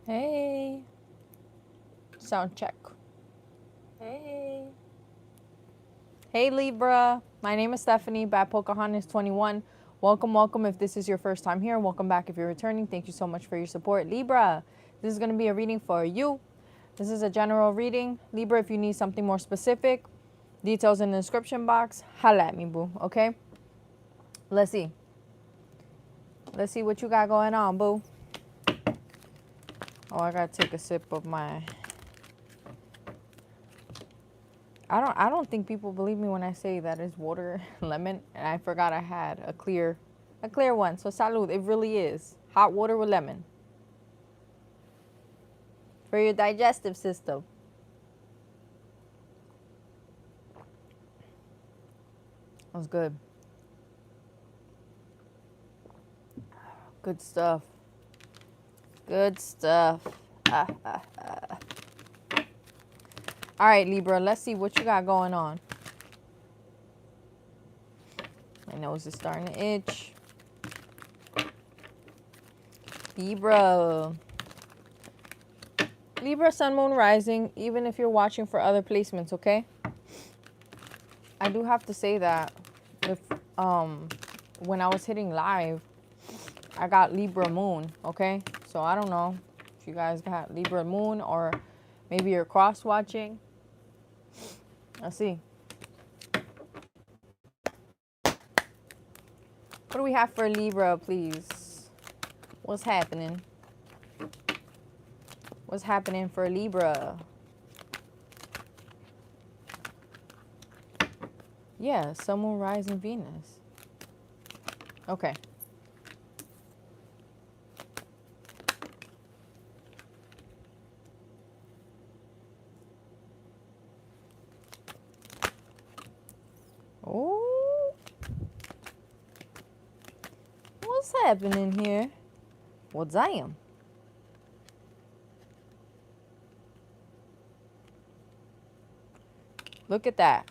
Hey. Sound check. Hey. Hey Libra. My name is Stephanie, Bad Pocahontas 21. Welcome, welcome if this is your first time here. Welcome back if you're returning. Thank you so much for your support. Libra, this is going to be a reading for you. This is a general reading. Libra, if you need something more specific, details in the description box, holla at me, boo, okay? Let's see. Let's see what you got going on, boo. Oh, I gotta take a sip of my... I don't think people believe me when I say that it's water lemon, and I forgot I had a clear one. So salud, it really is hot water with lemon for your digestive system. That was good. Good stuff. Good stuff. All right, Libra, let's see what you got going on. My nose is starting to itch. Libra. Libra, sun, moon, rising, even if you're watching for other placements, okay? I do have to say that if when I was hitting live, I got Libra moon, okay? So I don't know if you guys got Libra moon or maybe you're cross watching. Let's see. What do we have for Libra, please? What's happening? What's happening for Libra? Yeah, sun, moon, rising, Venus. Okay. Oh, what's happening here? Well, damn. Look at that.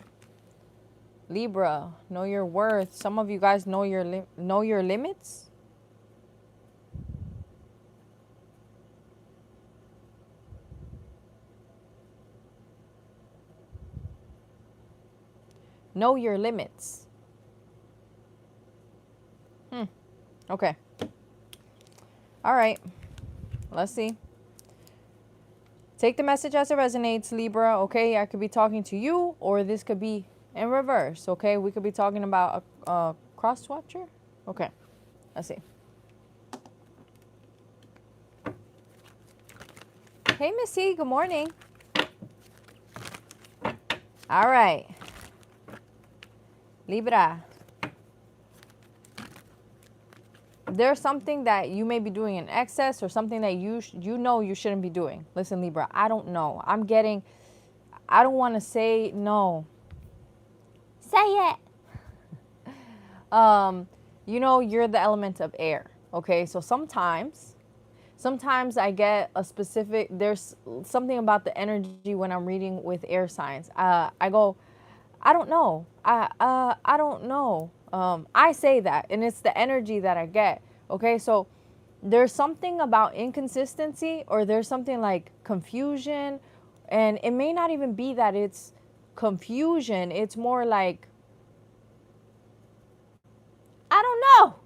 Libra, know your worth. Some of you guys know your limits. Know your limits. Okay. All right. Let's see. Take the message as it resonates, Libra. Okay, I could be talking to you, or this could be in reverse. Okay, we could be talking about a cross watcher. Okay, let's see. Hey, Missy. Good morning. All right, Libra. There's something that you may be doing in excess or something that you know you shouldn't be doing. Listen, Libra, I don't know. I don't want to say no. Say it. You know, you're the element of air. Okay, so sometimes I get a specific, there's something about the energy when I'm reading with air signs. I go, I don't know. I don't know. I say that, and it's the energy that I get. Okay, so there's something about inconsistency, or there's something like confusion, and it may not even be that it's confusion. It's more like, I don't know.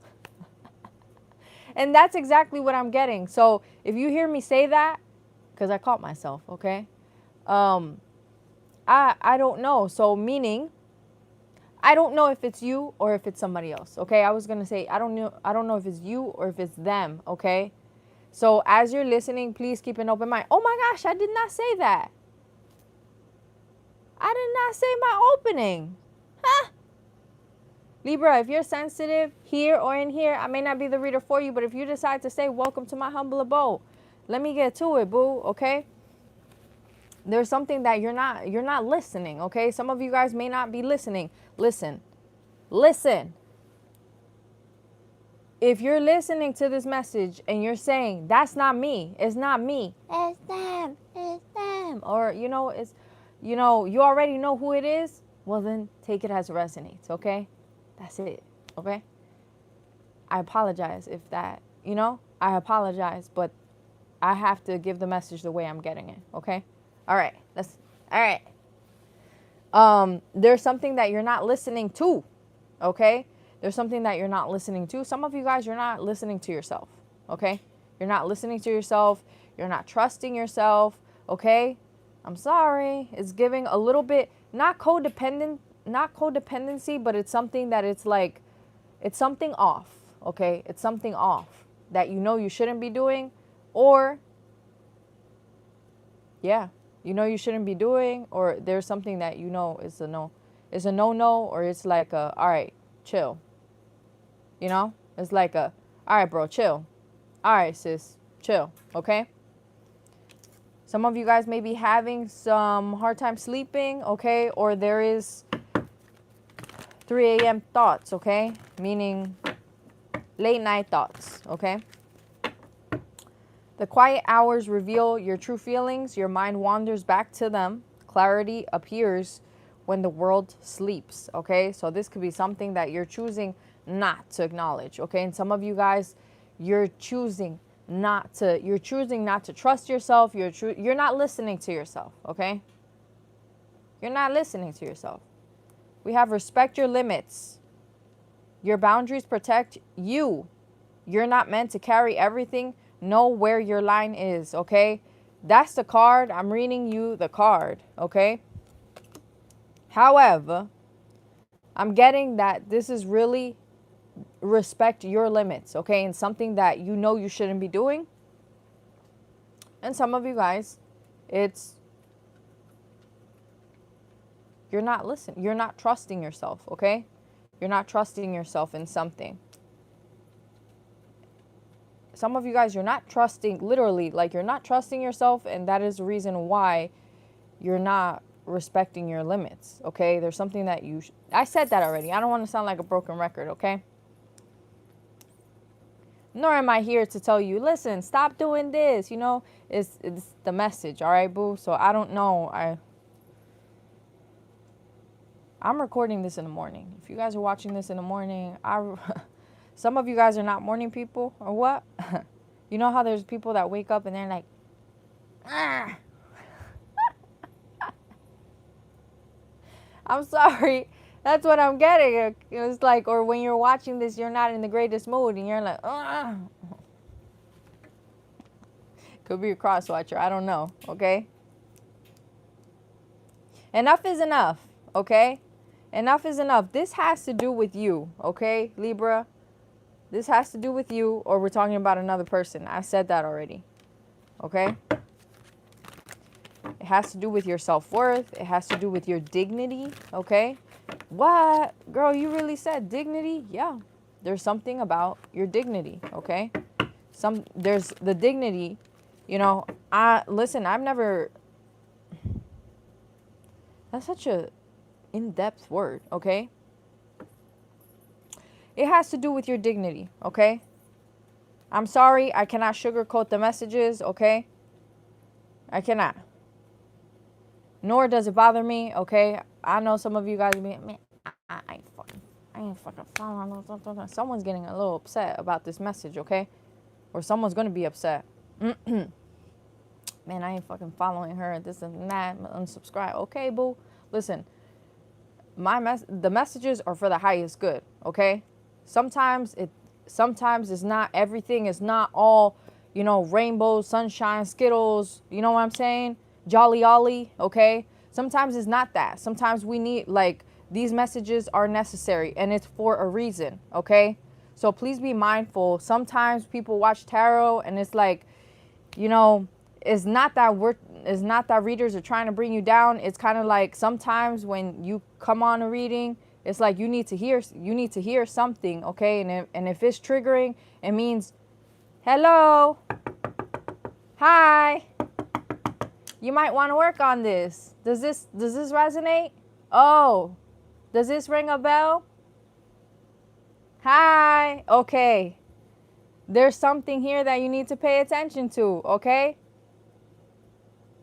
And that's exactly what I'm getting. So if you hear me say that, because I caught myself, okay? I don't know. So meaning, I don't know if it's you or if it's somebody else, okay? I was going to say, I don't know if it's you or if it's them, okay? So as you're listening, please keep an open mind. Oh my gosh, I did not say that. I did not say my opening. Huh? Libra, if you're sensitive here or in here, I may not be the reader for you, but if you decide to say, welcome to my humble abode, let me get to it, boo, okay? There's something that you're not listening, okay? Some of you guys may not be listening. Listen. If you're listening to this message and you're saying, that's not me, it's not me, it's them, or, you know, it's, you know, you already know who it is, well then take it as it resonates, okay? That's it, okay? I apologize if that, you know, I apologize, but I have to give the message the way I'm getting it, okay? All right. All right. There's something that you're not listening to, okay? There's something that you're not listening to. Some of you guys, you're not listening to yourself, okay? You're not listening to yourself. You're not trusting yourself, okay? I'm sorry. It's giving a little bit, not codependency, but it's something that it's like, it's something off, okay? It's something off that you know you shouldn't be doing, or, yeah, you know you shouldn't be doing, or there's something that you know is a no-no, or it's like a, all right, chill. You know, it's like a, all right, bro, chill. All right, sis, chill, okay? Some of you guys may be having some hard time sleeping, okay? Or there is 3 a.m. thoughts, okay? Meaning late night thoughts, okay? The quiet hours reveal your true feelings. Your mind wanders back to them. Clarity appears when the world sleeps, okay? So this could be something that you're choosing not to acknowledge, okay? And some of you guys, you're choosing not to trust yourself. You're not listening to yourself, okay? You're not listening to yourself. We have respect your limits. Your boundaries protect you. You're not meant to carry everything. Know where your line is, okay? That's the card. I'm reading you the card, okay? However, I'm getting that this is really respect your limits, okay? And something that you know you shouldn't be doing. And some of you guys, it's you're not listening. You're not trusting yourself, okay? You're not trusting yourself in something. Some of you guys, you're not trusting, literally, like you're not trusting yourself, and that is the reason why you're not respecting your limits, okay? There's something that I said that already. I don't want to sound like a broken record, okay? Nor am I here to tell you, listen, stop doing this, you know? It's the message, all right, boo? So I don't know. I'm recording this in the morning. If you guys are watching this in the morning, some of you guys are not morning people, or what? You know how there's people that wake up and they're like, ah. I'm sorry. That's what I'm getting. It's like, or when you're watching this, you're not in the greatest mood, and you're like, ah. Could be a cross watcher. I don't know, okay? Enough is enough, okay? Enough is enough. This has to do with you, okay, Libra? This has to do with you, or we're talking about another person. I said that already, okay? It has to do with your self-worth. It has to do with your dignity, okay? What? Girl, you really said dignity? Yeah. There's something about your dignity, okay? There's the dignity, you know. Listen, I've never... That's such a in-depth word, okay? It has to do with your dignity, okay? I'm sorry, I cannot sugarcoat the messages, okay? I cannot. Nor does it bother me, okay? I know some of you guys be, man, I ain't fucking following. Someone's getting a little upset about this message, okay? Or someone's gonna be upset. Man, I ain't fucking following her, this and that, unsubscribe. Okay, boo. Listen, the messages are for the highest good, okay? Sometimes it's not, everything is not all, you know, rainbows, sunshine, Skittles, you know what I'm saying? Jolly Ollie, okay? Sometimes it's not that. Sometimes we need, like, these messages are necessary, and it's for a reason, okay? So please be mindful. Sometimes people watch tarot, and it's like, you know, it's not that readers are trying to bring you down. It's kind of like sometimes when you come on a reading, it's like you need to hear something, okay? And if it's triggering, it means, hello, hi, you might want to work on this. Does this resonate? Oh, does this ring a bell? Hi, okay. There's something here that you need to pay attention to, okay?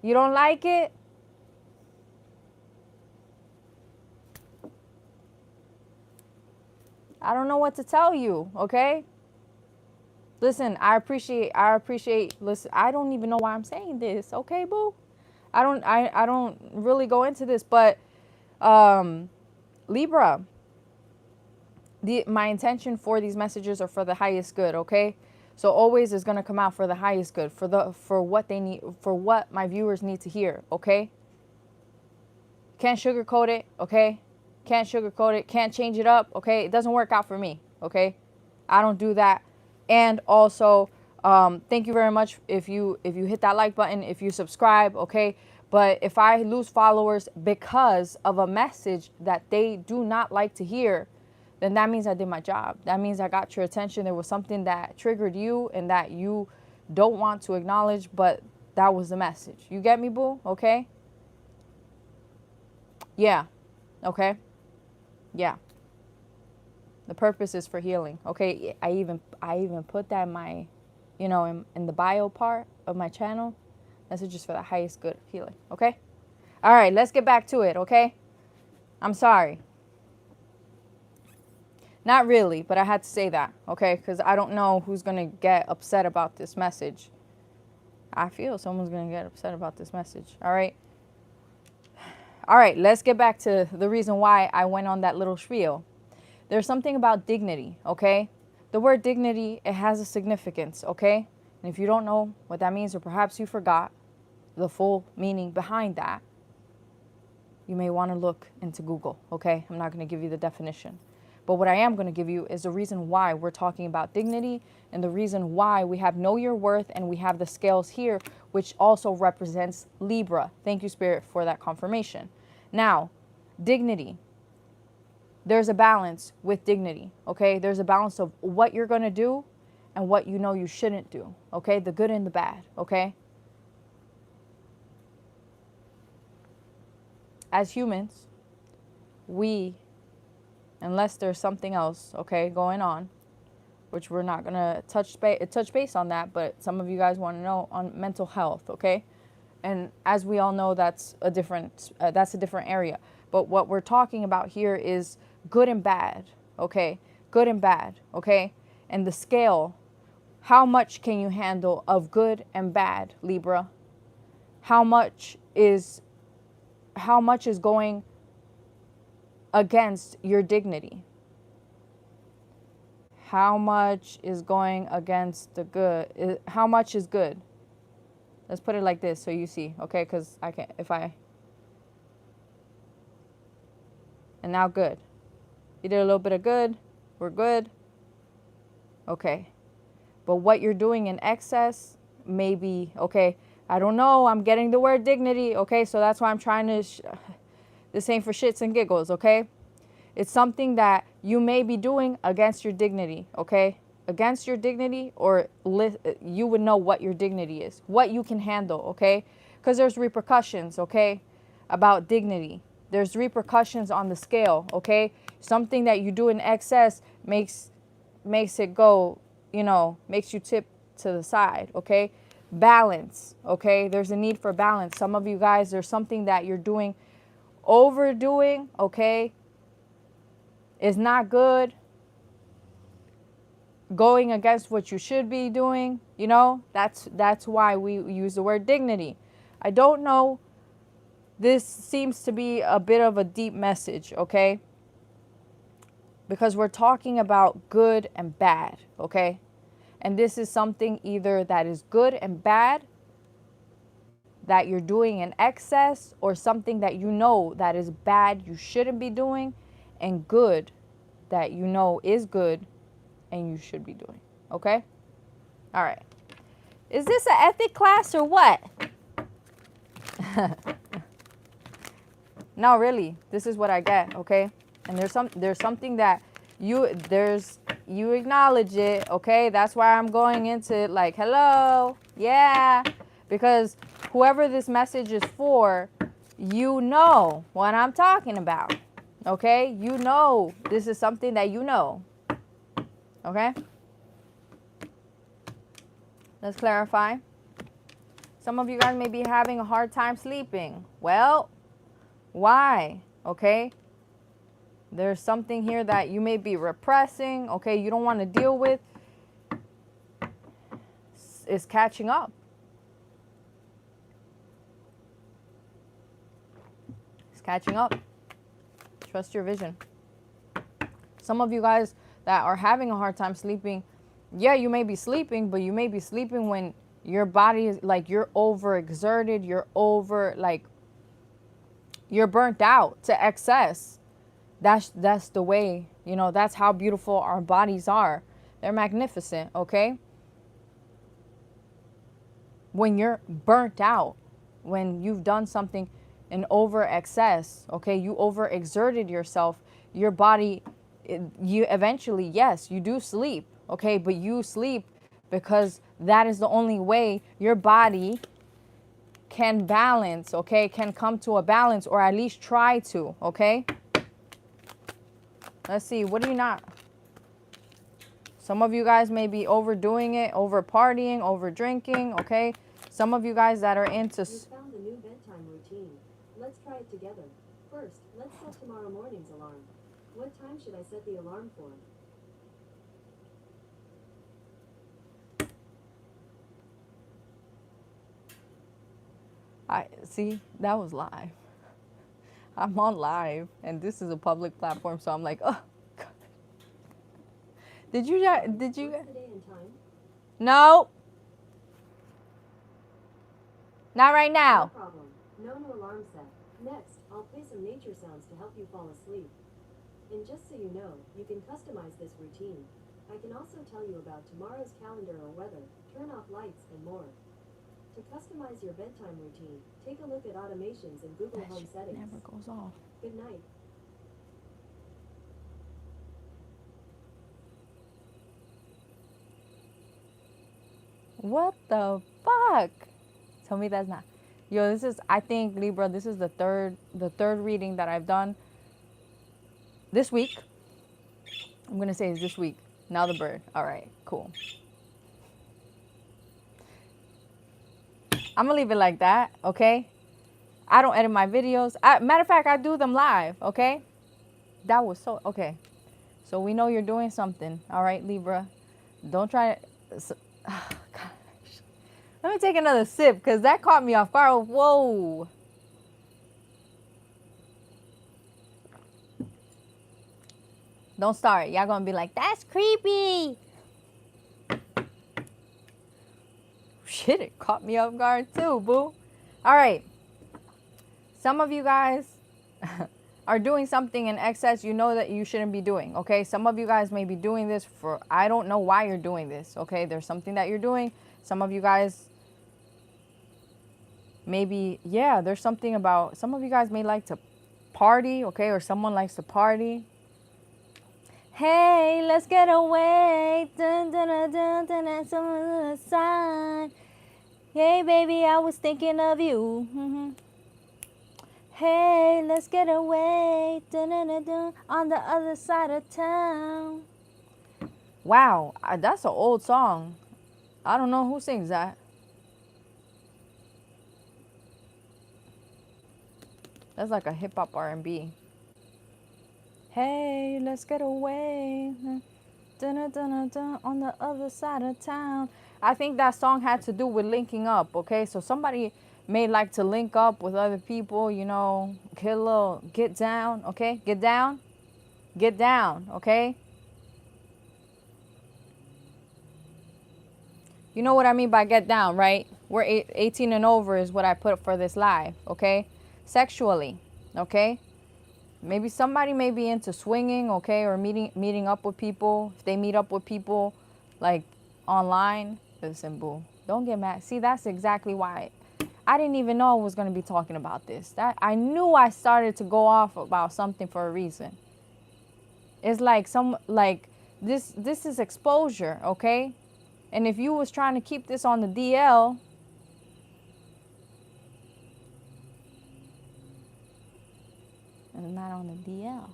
You don't like it? I don't know what to tell you, okay? Listen, I appreciate, listen, I don't even know why I'm saying this, okay, boo? I don't really go into this, but Libra, my intention for these messages are for the highest good, okay? So always is going to come out for the highest good, for what they need, for what my viewers need to hear, okay? Can't sugarcoat it, okay? Can't sugarcoat it, can't change it up, okay? It doesn't work out for me, okay? I don't do that. And also, thank you very much if you hit that like button, if you subscribe, okay? But if I lose followers because of a message that they do not like to hear, then that means I did my job. That means I got your attention. There was something that triggered you and that you don't want to acknowledge, but that was the message. You get me, boo? Okay? Yeah. Okay? Yeah. The purpose is for healing. Okay? I even put that in my, you know, in the bio part of my channel. Message is for the highest good of healing. Okay? All right, let's get back to it, okay? I'm sorry. Not really, but I had to say that, okay? Because I don't know who's going to get upset about this message. I feel someone's going to get upset about this message, all right? All right, let's get back to the reason why I went on that little spiel. There's something about dignity, okay? The word dignity, it has a significance, okay? And if you don't know what that means, or perhaps you forgot the full meaning behind that, you may want to look into Google, okay? I'm not going to give you the definition. But what I am going to give you is the reason why we're talking about dignity and the reason why we have know your worth and we have the scales here, which also represents Libra. Thank you, Spirit, for that confirmation. Now, dignity. There's a balance with dignity, okay? There's a balance of what you're going to do and what you know you shouldn't do, okay? The good and the bad, okay? As humans, we, unless there's something else, okay, going on, which we're not going to touch base on that, but some of you guys want to know on mental health, okay? And as we all know, that's a different area. But what we're talking about here is good and bad, okay? Good and bad, okay? And the scale, how much can you handle of good and bad, Libra? How much is going against your dignity? How much is going against the good? How much is good? Let's put it like this so you see, okay? Because I can't, and now good. You did a little bit of good. We're good. Okay. But what you're doing in excess may be, okay, I don't know. I'm getting the word dignity, okay? So that's why I'm trying to, this ain't for shits and giggles, okay? It's something that you may be doing against your dignity, okay? Against your dignity, or you would know what your dignity is, what you can handle, okay? Because there's repercussions, okay, about dignity. There's repercussions on the scale, okay? Something that you do in excess makes it go, you know, makes you tip to the side, okay? Balance, okay? There's a need for balance. Some of you guys, there's something that you're doing, overdoing, okay, is not good. Going against what you should be doing, you know, that's why we use the word dignity. I don't know. This seems to be a bit of a deep message, okay? Because we're talking about good and bad, okay? And this is something either that is good and bad that you're doing in excess, or something that you know that is bad you shouldn't be doing, and good that you know is good and you should be doing, okay? All right. Is this an ethic class or what? No, really, this is what I get, okay? And there's something that you acknowledge it, okay? That's why I'm going into it like, hello, yeah, because whoever this message is for, you know what I'm talking about, okay? You know this is something that you know, okay? Let's clarify. Some of you guys may be having a hard time sleeping. Well, why? Okay? There's something here that you may be repressing, okay? You don't want to deal with. it's catching up. It's catching up. Trust your vision. Some of you guys that are having a hard time sleeping, yeah, you may be sleeping, but you may be sleeping when your body is like, you're overexerted, you're burnt out to excess. That's the way, you know, that's how beautiful our bodies are. They're magnificent, okay? When you're burnt out, when you've done something in over excess, okay, you overexerted yourself, your body, you eventually, yes, you do sleep, okay, but you sleep because that is the only way your body can balance, okay, can come to a balance, or at least try to, okay? Let's see, what do you not? Some of you guys may be overdoing it, over partying, over drinking, okay? Some of you guys that are into... We found a new bedtime routine. Let's try it together. First, let's set tomorrow morning's alarm. What time should I set the alarm for? See, that was live. I'm on live, and this is a public platform, so I'm like, oh, God. Did you? What's the day and time? No. Not right No now. problem. No new alarm set. Next, I'll play some nature sounds to help you fall asleep. And just so you know, you can customize this routine. I can also tell you about tomorrow's calendar or weather, turn off lights, and more. To customize your bedtime routine, take a look at automations in Google That Home shit settings. never goes off. Good night. What the fuck? Tell me that's not. Yo, this is, I think, Libra, this is the third reading that I've done this week. I'm going to say it's this week. Now the bird. All right, cool. I'm going to leave it like that, okay? I don't edit my videos. Matter of fact, I do them live, okay? That was so, okay. So we know you're doing something, all right, Libra? Don't try to, oh, gosh. Let me take another sip, because that caught me off guard. Whoa. Don't start. Y'all going to be like, that's creepy. Shit, it caught me off guard too, boo. All right. Some of you guys are doing something in excess you know that you shouldn't be doing, okay? Some of you guys may be doing this for, I don't know why you're doing this, okay? There's something that you're doing. Some of you guys maybe, yeah, there's something about, some of you guys may like to party, okay? Or someone likes to party. Hey, let's get away. Dun, dun, dun, dun, dun, dun, some sign. Hey, baby, I was thinking of you. Mm-hmm. Hey, let's get away. Dun, dun, dun, dun, on the other side of town. Wow, that's an old song. I don't know who sings that. That's like a hip-hop R&B. Hey, let's get away. Dun, dun, dun, dun, on the other side of town. I think that song had to do with linking up, okay? So somebody may like to link up with other people, you know, get down, okay? Get down, okay? You know what I mean by get down, right? We're 18 and over is what I put for this live, okay? Sexually, okay? Maybe somebody may be into swinging, okay, or meeting up with people. If they meet up with people, like, online, listen, boo, don't get mad. See, that's exactly why I didn't even know I was going to be talking about this. That I knew I started to go off about something for a reason. It's like this is exposure, okay? And if you was trying to keep this on the DL, it's not on the DL.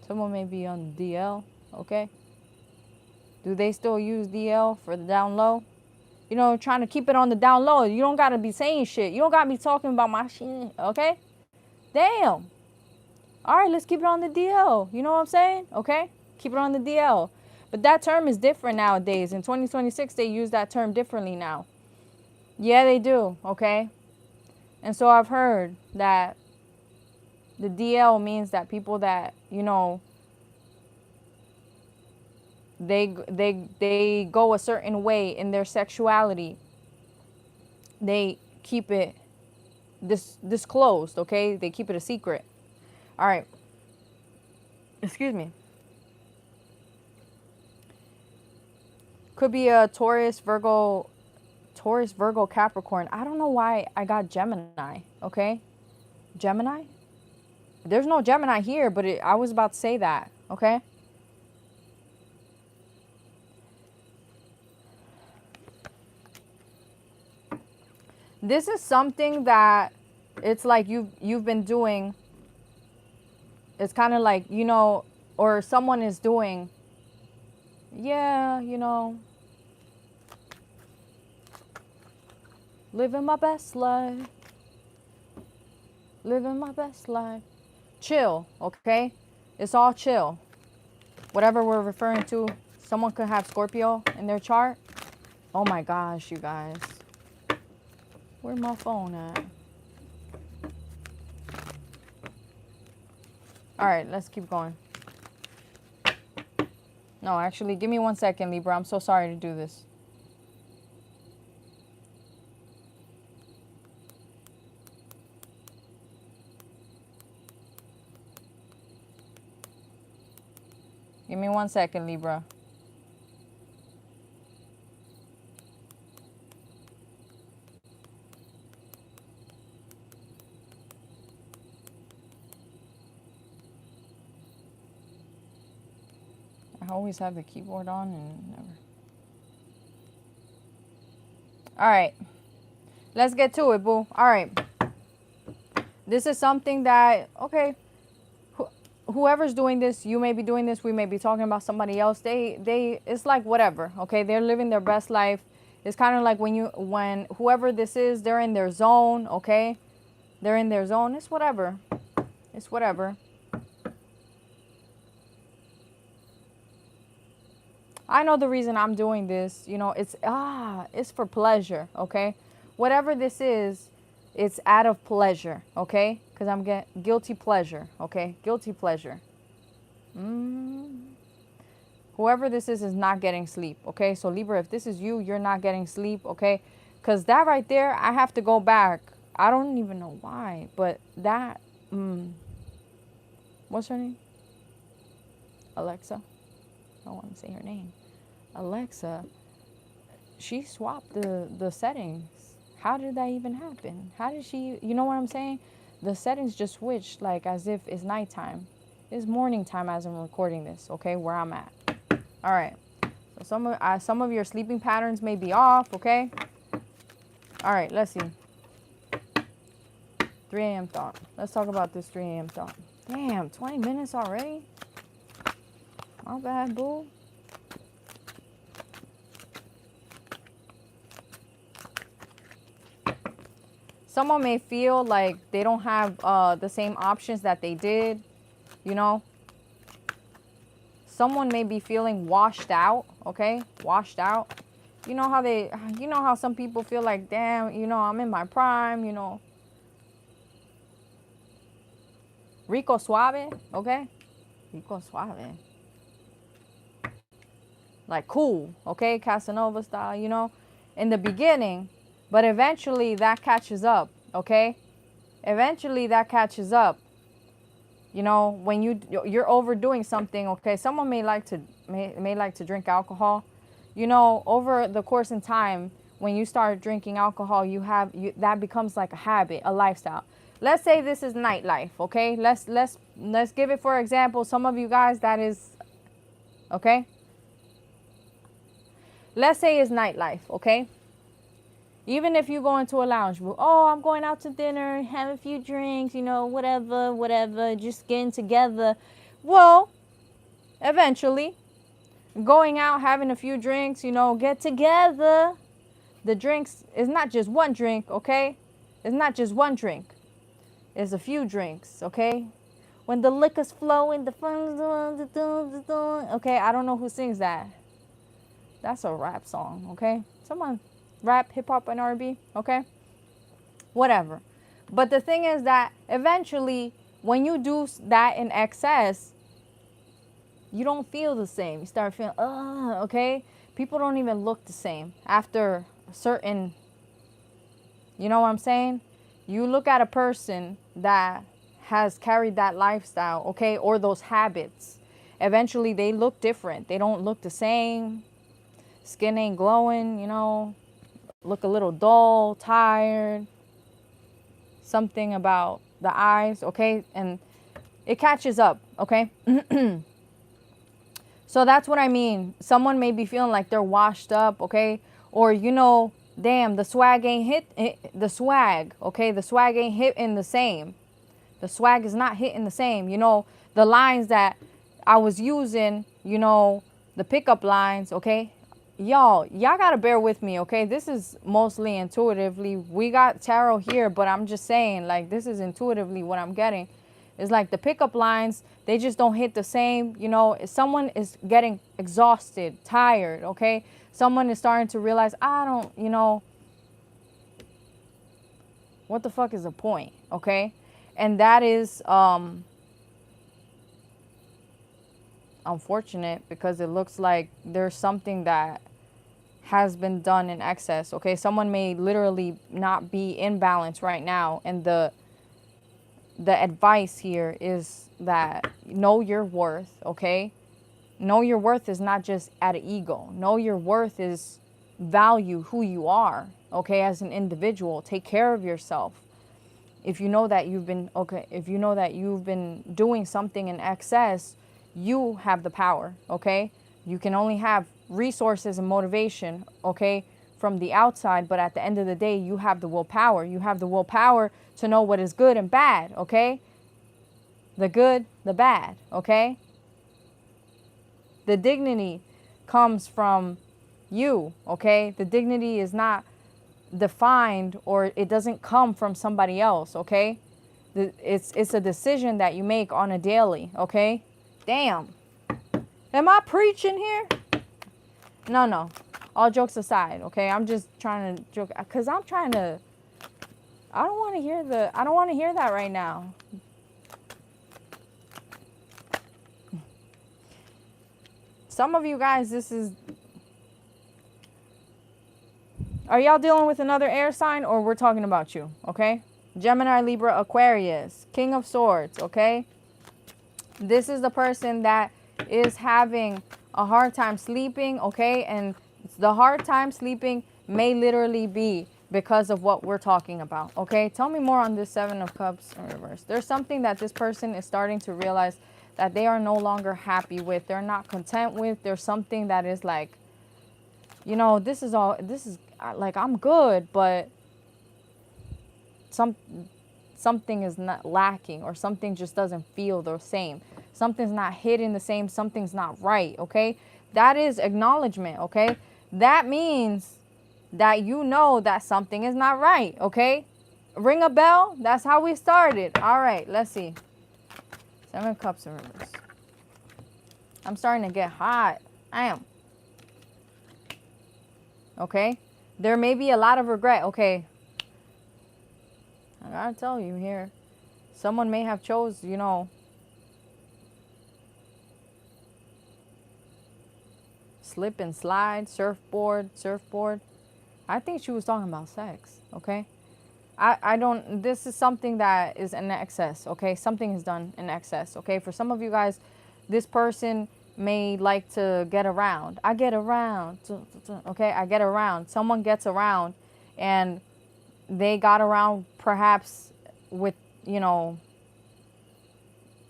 Someone may be on the DL, okay? Do they still use DL for the down low? You know, trying to keep it on the down low. You don't got to be saying shit. You don't got to be talking about my shit, okay? Damn. All right, let's keep it on the DL. You know what I'm saying? Okay? Keep it on the DL. But that term is different nowadays. In 2026, they use that term differently now. Yeah, they do, okay? And so I've heard that the DL means that people that, you know, they go a certain way in their sexuality. They keep it disclosed, okay? They keep it a secret. All right. Excuse me. Could be a Taurus, Virgo, Capricorn. I don't know why I got Gemini, okay? Gemini? There's no Gemini here, but I was about to say that, okay? This is something that it's like you've been doing. It's kind of like, you know, or someone is doing. Yeah, you know, living my best life. Living my best life. Chill, okay? It's all chill. Whatever we're referring to, someone could have Scorpio in their chart. Oh my gosh, you guys. Where's my phone at? All right, let's keep going. No, actually, give me 1 second, Libra. I'm so sorry to do this. Give me 1 second, Libra. I always have the keyboard on and never. All right. Let's get to it, boo. All right. This is something that, okay, whoever's doing this, you may be doing this, we may be talking about somebody else. It's like whatever, okay? They're living their best life. It's kind of like when whoever this is, they're in their zone, okay? They're in their zone. It's whatever. It's whatever. I know the reason I'm doing this, you know, it's for pleasure, okay? Whatever this is, it's out of pleasure, okay? Because I'm getting guilty pleasure, okay? Guilty pleasure. Whoever this is not getting sleep, okay? So Libra, if this is you, you're not getting sleep, okay? Because that right there, I have to go back. I don't even know why, but that, what's her name? Alexa. I don't want to say her name. Alexa, she swapped the settings. How did that even happen? How did she, you know what I'm saying? The settings just switched like as if it's nighttime. It's morning time as I'm recording this, okay, where I'm at. All right. So some of your sleeping patterns may be off, okay? All right, let's see. 3 a.m. thought. Let's talk about this 3 a.m. thought. Damn, 20 minutes already? My bad, boo. Someone may feel like they don't have the same options that they did, you know. Someone may be feeling washed out, okay? Washed out. You know how some people feel like, damn, you know, I'm in my prime, you know. Rico Suave, okay? Rico Suave. Like cool, okay? Casanova style, you know, in the beginning. But eventually that catches up, okay? Eventually that catches up. You know, when you're overdoing something, okay? Someone may like to drink alcohol. You know, over the course in time, when you start drinking alcohol, that becomes like a habit, a lifestyle. Let's say this is nightlife, okay? Let's give it for example. Some of you guys that is, okay? Let's say it's nightlife, okay? Even if you go into a lounge, oh, I'm going out to dinner, have a few drinks, you know, whatever, just getting together. Well, eventually, going out, having a few drinks, you know, get together. The drinks is not just one drink, okay? It's not just one drink. It's a few drinks, okay? when the liquor's flowing, the fun. Okay, I don't know who sings that. That's a rap song, okay? Someone rap, hip hop, and R&B, okay? Whatever. But the thing is that eventually, when you do that in excess, you don't feel the same. You start feeling, okay? People don't even look the same after a certain, you know what I'm saying? You look at a person that has carried that lifestyle, okay, or those habits. Eventually, they look different. They don't look the same. Skin ain't glowing, you know. Look a little dull, tired. Something about the eyes, okay? And it catches up, okay? So that's what I mean. Someone may be feeling like they're washed up, okay? Or, you know, damn, the swag ain't the swag, okay? The swag ain't hitting the same. The swag is not hitting the same. You know, the lines that I was using, you know, the pickup lines, okay? Y'all got to bear with me, okay? This is mostly intuitively. We got tarot here, but I'm just saying, like, this is intuitively what I'm getting. It's like the pickup lines, they just don't hit the same. You know, if someone is getting exhausted, tired, okay? Someone is starting to realize, I don't, you know, what the fuck is the point, okay? And that is unfortunate because it looks like there's something that has been done in excess, okay? Someone may literally not be in balance right now, and the advice here is that know your worth, okay? Know your worth is not just at an ego. Know your worth is value who you are, okay, as an individual. Take care of yourself. If you know that you've been, okay, if you know that you've been doing something in excess, you have the power, okay? You can only have resources and motivation, okay, from the outside, but at the end of the day, you have the willpower. You have the willpower to know what is good and bad, okay? The good, the bad, okay? The dignity comes from you, okay? The dignity is not defined, or it doesn't come from somebody else, okay? It's a decision that you make on a daily, okay? Damn. Am I preaching here? No. All jokes aside, okay? I'm just trying to joke, because I'm trying to, I don't want to hear that right now. Some of you guys, are y'all dealing with another air sign, or we're talking about you, okay? Gemini, Libra, Aquarius, King of Swords, okay? This is the person that is having a hard time sleeping, okay? And the hard time sleeping may literally be because of what we're talking about, okay? Tell me more on this Seven of Cups in reverse. There's something that this person is starting to realize that they are no longer happy with. They're not content with. There's something that is like, you know, this is like, I'm good, but something is not lacking, or something just doesn't feel the same. Something's not hitting the same. Something's not right, okay? That is acknowledgement, okay? That means that you know that something is not right, okay? Ring a bell? That's how we started. All right, let's see. Seven of Cups in reverse. I'm starting to get hot. I am. Okay? There may be a lot of regret. Okay. I gotta tell you here. Someone may have chose, you know, slip and slide, surfboard. I think she was talking about sex, okay? I don't, this is something that is in excess, okay? Something is done in excess, okay? For some of you guys, this person may like to get around. I get around, okay? I get around. Someone gets around, and they got around perhaps with, you know,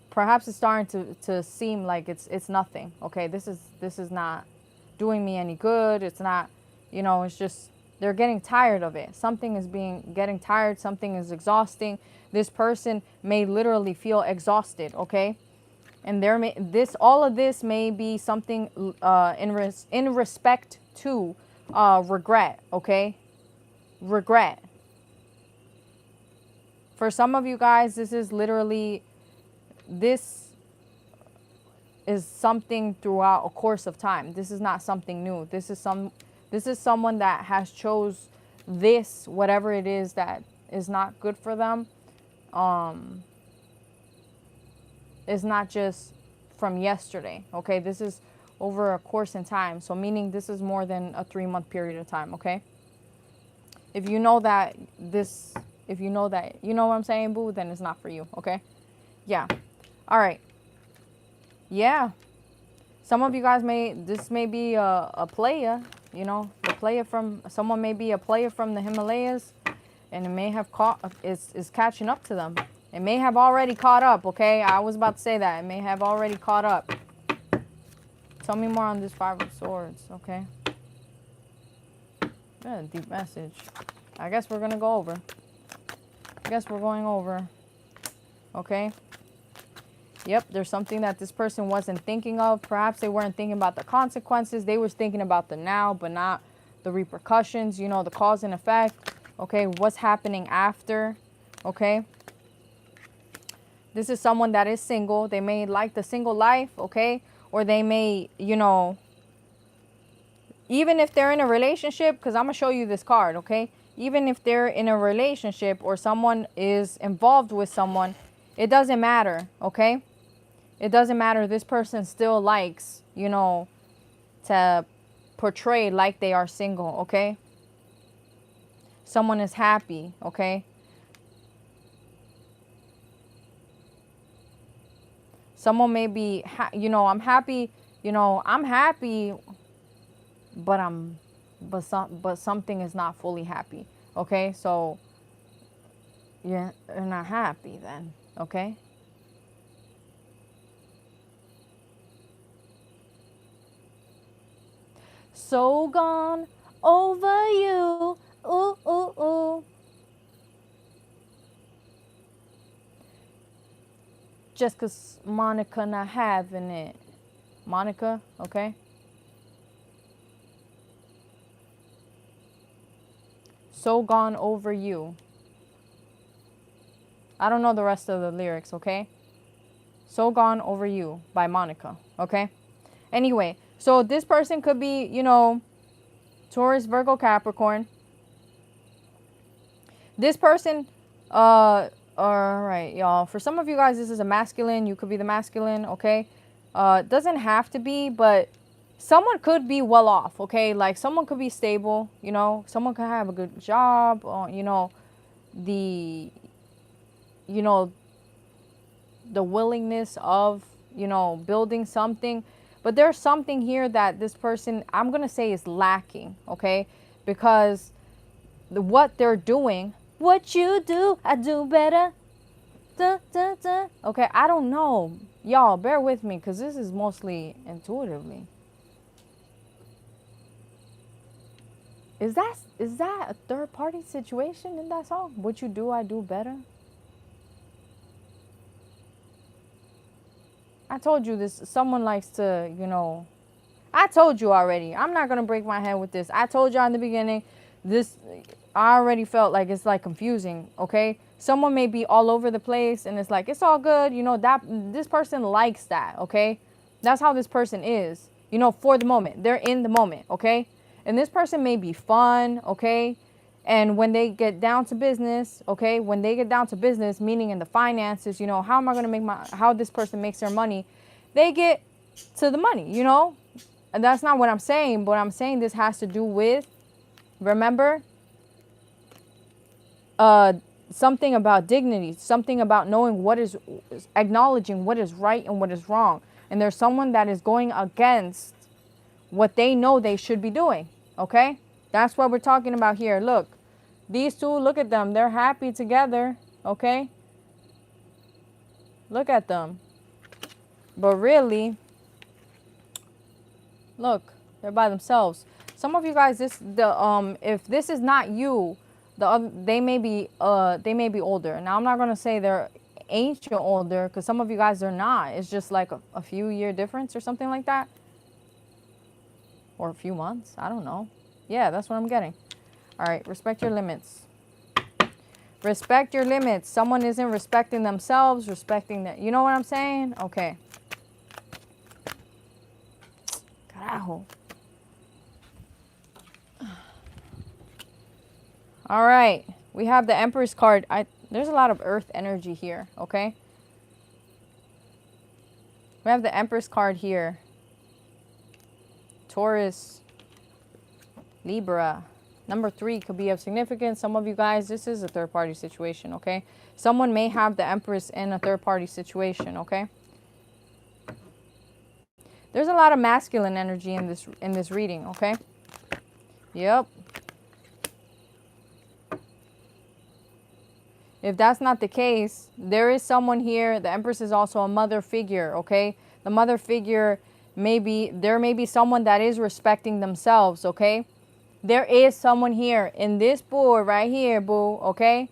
perhaps it's starting to seem like it's nothing, okay? This is not doing me any good. It's not, you know, it's just, they're getting tired of it. Something is getting tired. Something is exhausting. This person may literally feel exhausted, okay? And all of this may be something in respect to regret, okay? Regret. For some of you guys, this is literally this is something throughout a course of time. This is not something new. This is someone that has chose this, whatever it is that is not good for them. Is not just from yesterday. Okay, this is over a course in time. So meaning this is more than a 3-month period of time. Okay. If you know that you know what I'm saying, boo, then it's not for you. Okay. Yeah. All right. Yeah. Some of you guys this may be a player, you know, someone may be a player from the Himalayas, and it may have is catching up to them. It may have already caught up, okay? I was about to say that. It may have already caught up. Tell me more on this 5 of Swords, okay? Yeah, deep message. I guess we're going to go over. I guess we're going over. Okay? Yep, there's something that this person wasn't thinking of. Perhaps they weren't thinking about the consequences. They were thinking about the now, but not the repercussions, you know, the cause and effect. Okay, what's happening after? Okay? This is someone that is single. They may like the single life, okay? Or they may, you know, even if they're in a relationship, because I'm going to show you this card, okay? Even if they're in a relationship or someone is involved with someone, it doesn't matter, okay? It doesn't matter. This person still likes, you know, to portray like they are single, okay? Someone is happy, okay? Someone may be, you know, I'm happy, but something is not fully happy. Okay, so you're not happy then. Okay. So gone over you. Ooh, ooh, ooh. Just because Monica not having it. Monica, okay? So gone over you. I don't know the rest of the lyrics, okay? So gone over you by Monica, okay? Anyway, so this person could be, you know, Taurus, Virgo, Capricorn. This person, all right, y'all. For some of you guys, this is a masculine. You could be the masculine, okay? Doesn't have to be, but someone could be well off, okay? Like someone could be stable, you know. Someone could have a good job, you know, the willingness of, you know, building something. But there's something here that this person, I'm going to say, is lacking, okay? Because what they're doing, what you do, I do better. Da, da, da. Okay, I don't know. Y'all, bear with me because this is mostly intuitively. Is that a third party situation in that song? What you do, I do better. I told you this. Someone likes to, you know. I told you already. I'm not gonna break my head with this. I told y'all in the beginning. This, I already felt like it's like confusing. Okay, someone may be all over the place, and it's like it's all good. You know that this person likes that. Okay, that's how this person is. You know, for the moment, they're in the moment. Okay. And this person may be fun, okay? And when they get down to business, okay? When they get down to business, meaning in the finances, you know, how am I going to make how this person makes their money? They get to the money, you know? And that's not what I'm saying, but I'm saying this has to do with, remember? Something about dignity, something about knowing acknowledging what is right and what is wrong. And there's someone that is going against what they know they should be doing, okay? That's what we're talking about here. Look, these two, look at them. They're happy together, okay? Look at them. But really, look, they're by themselves. Some of you guys, if this is not you, they may be older. Now, I'm not gonna say they're ancient older, because some of you guys are not. It's just like a few year difference or something like that. Or a few months. I don't know. Yeah, that's what I'm getting. All right. Respect your limits. Respect your limits. Someone isn't respecting themselves, respecting that. You know what I'm saying? Okay. Carajo. All right. We have the Empress card. There's a lot of earth energy here, okay? We have the Empress card here. Taurus, Libra. Number 3 could be of significance. Some of you guys, this is a third-party situation, okay? Someone may have the Empress in a third-party situation, okay? There's a lot of masculine energy in this reading, okay? Yep. If that's not the case, there is someone here. The Empress is also a mother figure, okay? The mother figure there may be someone that is respecting themselves, okay? There is someone here in this board right here, boo, okay?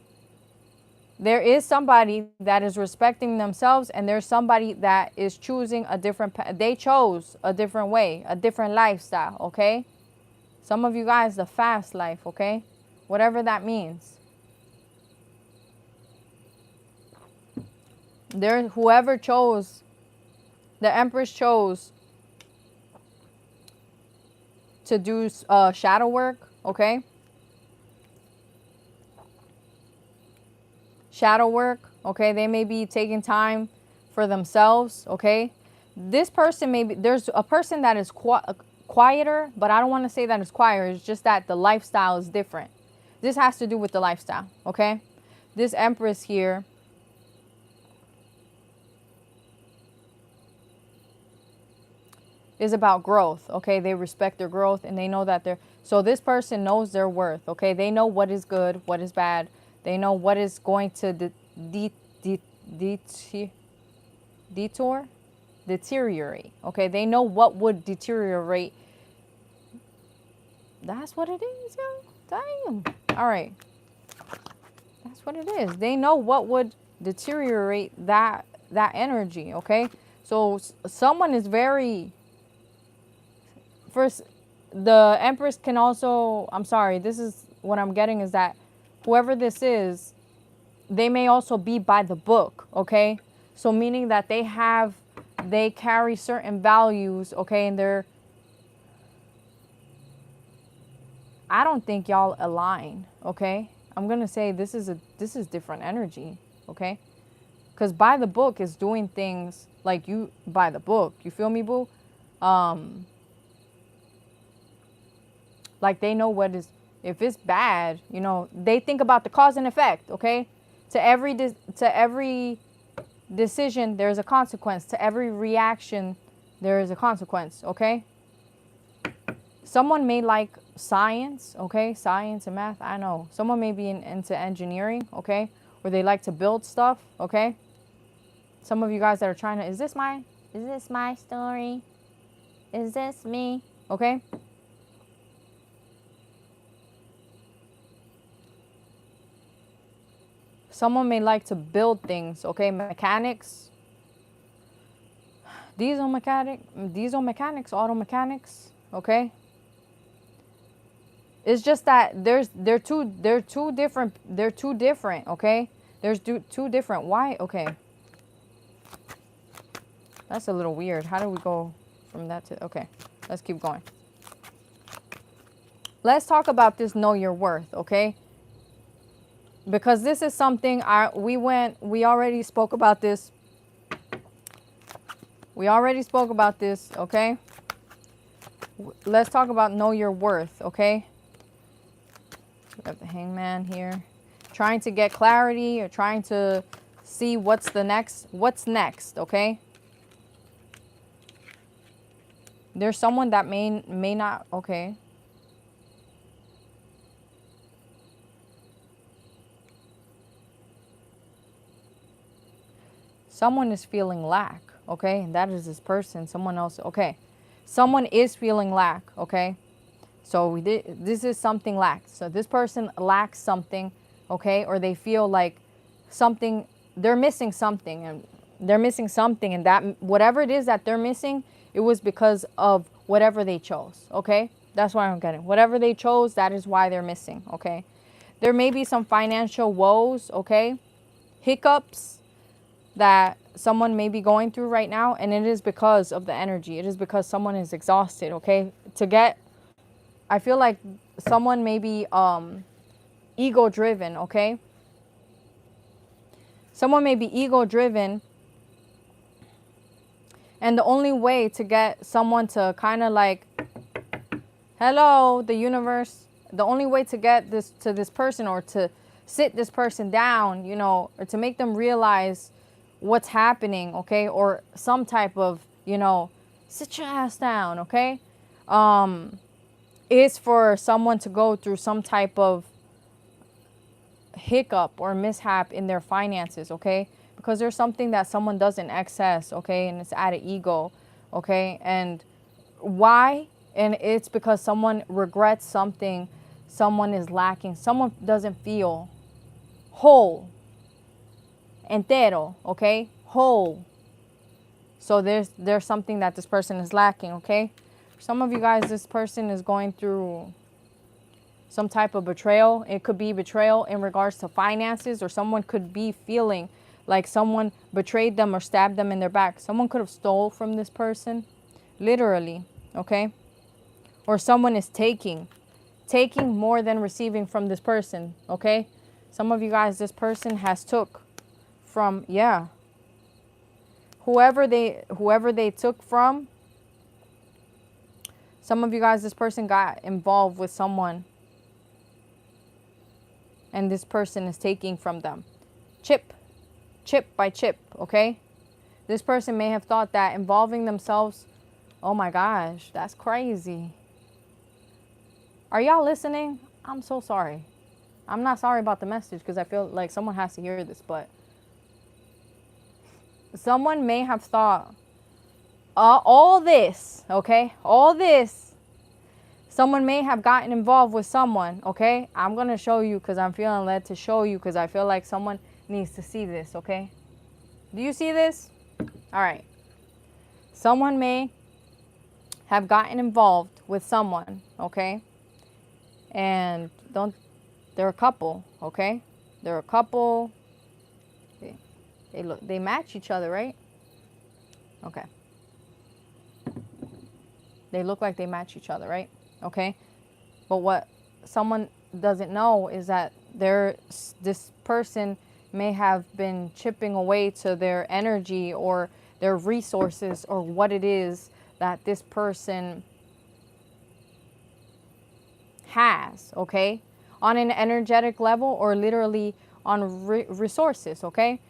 There is somebody that is respecting themselves, and there's somebody that is choosing a different path. They chose a different way, a different lifestyle, okay? Some of you guys, the fast life, okay? Whatever that means. Whoever chose, the Empress chose to do shadow work, okay? Shadow work, okay? They may be taking time for themselves, okay? This person there's a person that is quieter, but I don't want to say that it's quieter. It's just that the lifestyle is different. This has to do with the lifestyle, okay? This Empress here is about growth, okay? They respect their growth, and they know that so this person knows their worth, okay? They know what is good, what is bad. They know what is going to deteriorate, okay? They know what would deteriorate. That's what it is, yo. Damn. All right. That's what it is. They know what would deteriorate that energy, okay? So someone is very... First, the Empress can also... I'm sorry. This is what I'm getting is that whoever this is, they may also be by the book, okay? So meaning that they carry certain values, okay? And I don't think y'all align, okay? I'm going to say this is different energy, okay? Because by the book is doing things like you by the book. You feel me, boo? Like they know what is... If it's bad, you know, they think about the cause and effect, okay? To every decision, there's a consequence. To every reaction, there is a consequence, okay? Someone may like science, okay? Science and math, I know. Someone may be into engineering, okay? Or they like to build stuff, okay? Some of you guys that are trying to... Is this my story? Is this me? Okay? Someone may like to build things, okay? Mechanics. Diesel mechanics, auto mechanics, okay? It's just that they're two different, okay? There's two different. Why? Okay. That's a little weird. How do we go from that to... Okay, let's keep going. Let's talk about this know your worth, okay? Because this is something we already spoke about this. We already spoke about this, okay? Let's talk about know your worth, okay? We have the Hangman here. Trying to get clarity or trying to see what's next, okay? There's someone that may not, okay. Someone is feeling lack, okay? That is this person. Someone else, okay. Someone is feeling lack, okay? So this is something lacked. So this person lacks something, okay? Or they feel like something, they're missing something. And that whatever it is that they're missing, it was because of whatever they chose, okay? That's why I'm getting. Whatever they chose, that is why they're missing, okay? There may be some financial woes, okay? Hiccups that someone may be going through right now, and it is because of the energy. It is because someone is exhausted, okay? I feel like someone may be ego driven, okay? Someone may be ego driven, and the only way to get someone to kind of like, hello, the universe, the only way to get this to this person, or to sit this person down, you know, or to make them realize what's happening, okay? Or some type of, you know, sit your ass down, okay? Is for someone to go through some type of hiccup or mishap in their finances, okay? Because there's something that someone does in excess, okay? And it's out of ego, okay? And why? And it's because someone regrets something, someone is lacking, someone doesn't feel whole, entero, okay? Whole. So there's something that this person is lacking, okay? Some of you guys, this person is going through some type of betrayal. It could be betrayal in regards to finances, or someone could be feeling like someone betrayed them or stabbed them in their back. Someone could have stole from this person, literally, okay? Or someone is taking more than receiving from this person, okay? Some of you guys, this person has took from, yeah, whoever they took from. Some of you guys, this person got involved with someone, and this person is taking from them. Chip by chip, okay? This person may have thought that involving themselves, oh my gosh, that's crazy. Are y'all listening? I'm so sorry. I'm not sorry about the message, because I feel like someone has to hear this, but someone may have thought all this, okay? All this. Someone may have gotten involved with someone, okay? I'm going to show you, because I'm feeling led to show you, because I feel like someone needs to see this, okay? Do you see this? All right. Someone may have gotten involved with someone, okay? And they're a couple, okay? They're a couple. They match each other, right? Okay. They look like they match each other, right? Okay. But what someone doesn't know is that this person may have been chipping away to their energy or their resources, or what it is that this person has, okay? On an energetic level, or literally on resources, okay?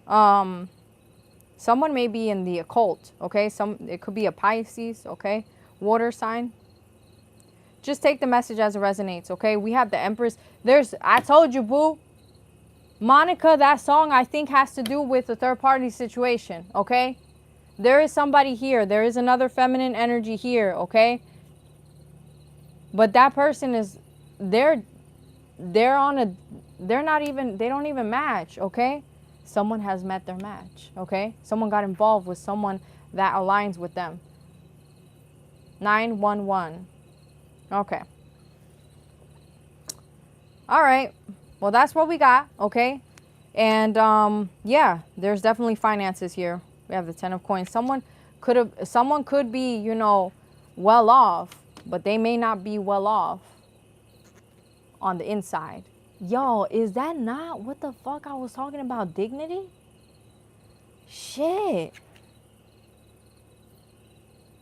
Someone may be in the occult, okay? It could be a Pisces, okay? Water sign. Just take the message as it resonates, okay? We have the Empress. I told you, boo. Monica, that song I think has to do with a third party situation, okay? There is somebody here. There is another feminine energy here, okay? But that person is, they don't even match, okay? Someone has met their match, okay? Someone got involved with someone that aligns with them. 911. Okay. All right. Well, that's what we got, okay? And yeah, there's definitely finances here. We have the 10 of coins. Someone could be, you know, well off, but they may not be well off on the inside. Yo, is that not what the fuck I was talking about? Dignity? Shit.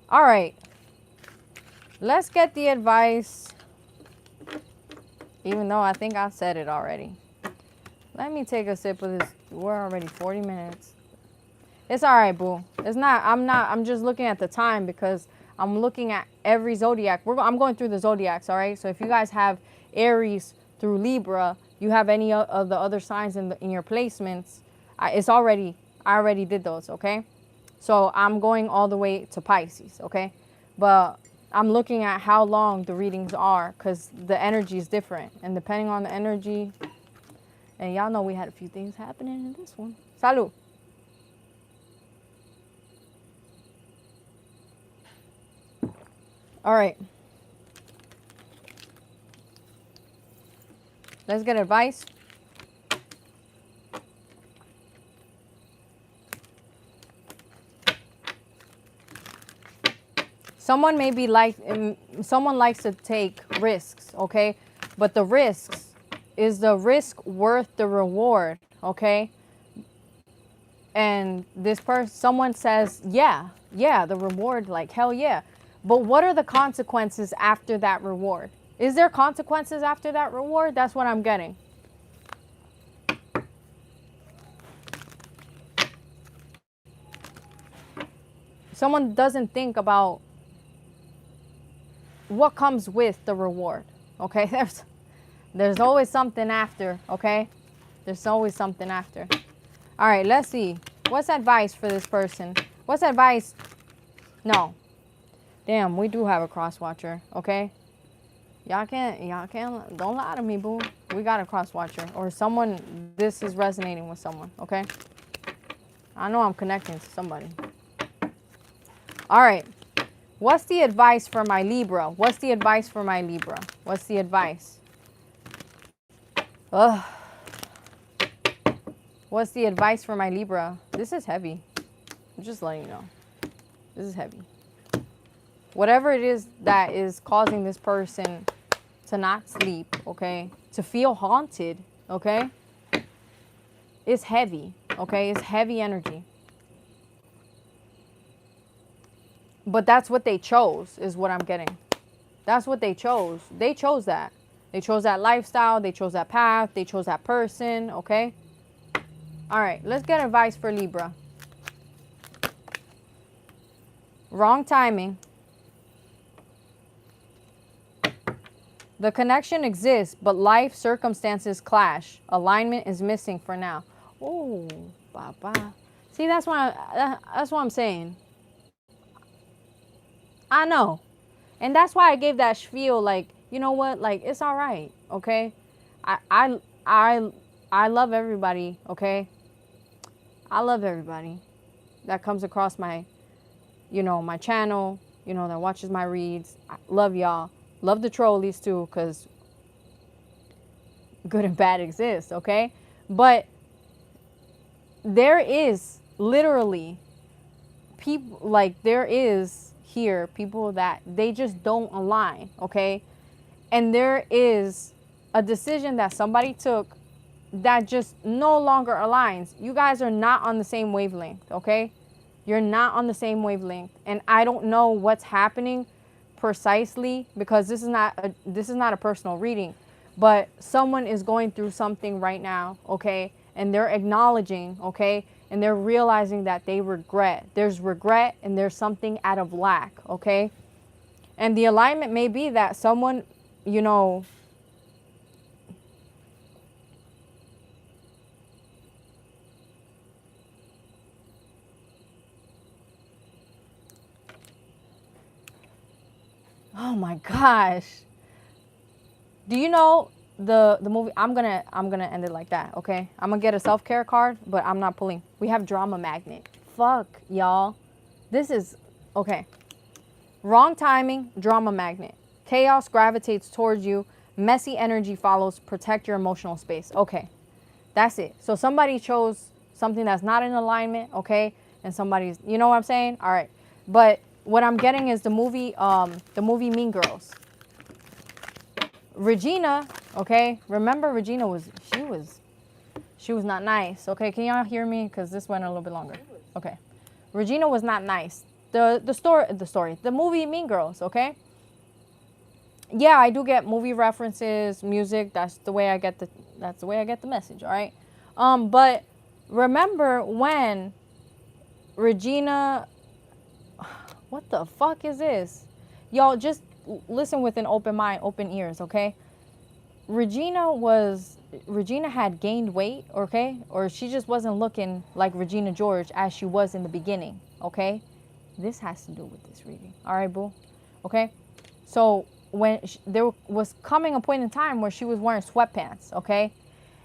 All right. Let's get the advice. Even though I think I said it already. Let me take a sip of this. We're already 40 minutes. It's all right, boo. I'm just looking at the time, because I'm looking at every zodiac. I'm going through the zodiacs, all right? So if you guys have Aries through Libra, you have any of the other signs in your placements, I already did those, okay? So I'm going all the way to Pisces, okay? But I'm looking at how long the readings are, because the energy is different. And depending on the energy, and y'all know we had a few things happening in this one. Salud. All right. Let's get advice. Someone may be like, someone likes to take risks, okay? But the risks, is the risk worth the reward, okay? And this person, someone says, yeah, the reward, like, hell yeah. But what are the consequences after that reward? Is there consequences after that reward? That's what I'm getting. Someone doesn't think about what comes with the reward, okay? There's always something after, okay? There's always something after. All right, let's see. What's advice for this person? What's advice? No. Damn, we do have a cross watcher, okay? Y'all can't, don't lie to me, boo. We got a cross watcher. Or someone, this is resonating with someone, okay? I know I'm connecting to somebody. All right. What's the advice for my Libra? What's the advice for my Libra? What's the advice? Ugh. What's the advice for my Libra? This is heavy. I'm just letting you know. This is heavy. Whatever it is that is causing this person to not sleep, okay? To feel haunted, okay? It's heavy, okay? It's heavy energy. But that's what they chose, is what I'm getting. That's what they chose. They chose that. They chose that lifestyle. They chose that path. They chose that person, okay? All right, let's get advice for Libra. Wrong timing. The connection exists, but life circumstances clash. Alignment is missing for now. Oh, baba. See, that's what I'm saying. I know. And that's why I gave that spiel, like, you know what? Like, it's all right, okay? I love everybody, okay? I love everybody that comes across my, you know, my channel, you know, that watches my reads. I love y'all. Love the trolleys too, because good and bad exist, okay? But there is literally people, like, there is here people that they just don't align, okay? And there is a decision that somebody took that just no longer aligns. You guys are not on the same wavelength, okay? You're not on the same wavelength. And I don't know what's happening precisely, because this is not a personal reading, but someone is going through something right now, okay? And they're acknowledging, okay? And they're realizing that they regret. There's regret and there's something out of lack, okay? And the alignment may be that someone, you know, oh my gosh. Do you know the movie? I'm gonna end it like that, okay? I'm gonna get a self-care card, but I'm not pulling. We have drama magnet. Fuck, y'all. This is okay. Wrong timing, drama magnet. Chaos gravitates towards you. Messy energy follows. Protect your emotional space. Okay, that's it. So somebody chose something that's not in alignment, okay? And somebody's, you know what I'm saying? All right. But what I'm getting is the movie Mean Girls. Regina, okay? Remember Regina she was not nice. Okay, can y'all hear me? Because this went a little bit longer. Okay. Regina was not nice. The movie Mean Girls, okay? Yeah, I do get movie references, music. That's the way I get the message, all right? But remember when Regina, what the fuck is this? Y'all just listen with an open mind, open ears, okay? Regina had gained weight, okay? Or she just wasn't looking like Regina George as she was in the beginning, okay? This has to do with this reading. All right, boo? Okay? So when there was coming a point in time where she was wearing sweatpants, okay?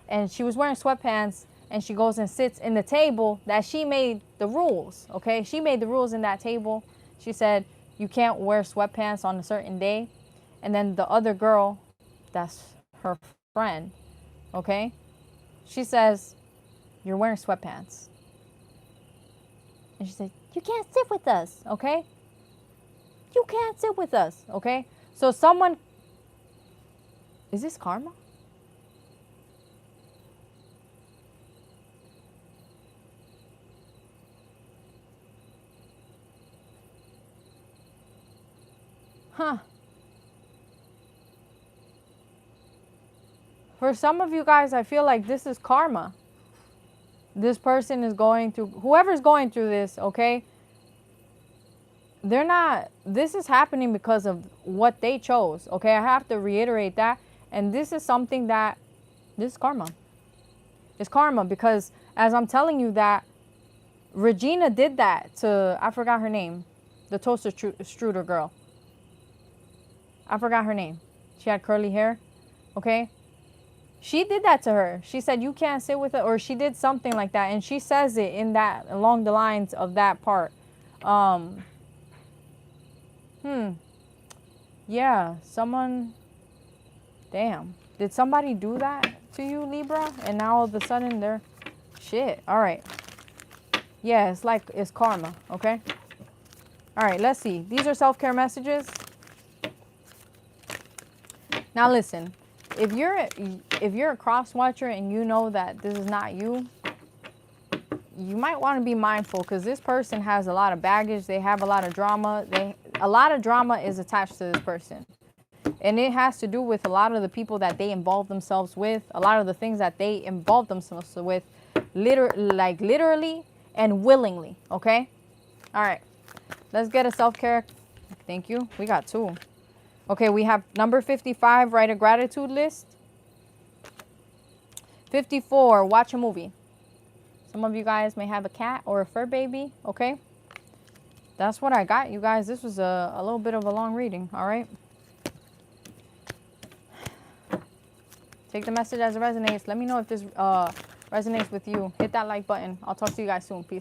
And she was wearing sweatpants and she goes and sits in the table that she made the rules, okay? She made the rules in that table. She said, you can't wear sweatpants on a certain day. And then the other girl, that's her friend, okay? She says, you're wearing sweatpants. And she said, you can't sit with us, okay? You can't sit with us, okay? So someone, is this karma? Huh. For some of you guys, I feel like this is karma. This person is going through, whoever's going through this, okay? They're not, this is happening because of what they chose, okay? I have to reiterate that. And this is something that, this is karma. It's karma because as I'm telling you that, Regina did that to, I forgot her name, the toaster strudel girl. I forgot her name. She had curly hair, okay? She did that to her. She said, you can't sit with it, or she did something like that. And she says it in that, along the lines of that part. Yeah, someone, damn. Did somebody do that to you, Libra? And now all of a sudden they're, shit. All right. Yeah, it's like, it's karma, okay? All right, let's see. These are self-care messages. Now listen, if you're a cross watcher and you know that this is not you, you might want to be mindful because this person has a lot of baggage. They have a lot of drama. A lot of drama is attached to this person. And it has to do with a lot of the people that they involve themselves with, a lot of the things that they involve themselves with, literally and willingly, okay? All right, let's get a self-care. Thank you. We got two. Okay, we have number 55, write a gratitude list. 54, watch a movie. Some of you guys may have a cat or a fur baby, okay? That's what I got, you guys. This was a little bit of a long reading, all right? Take the message as it resonates. Let me know if this resonates with you. Hit that like button. I'll talk to you guys soon. Peace.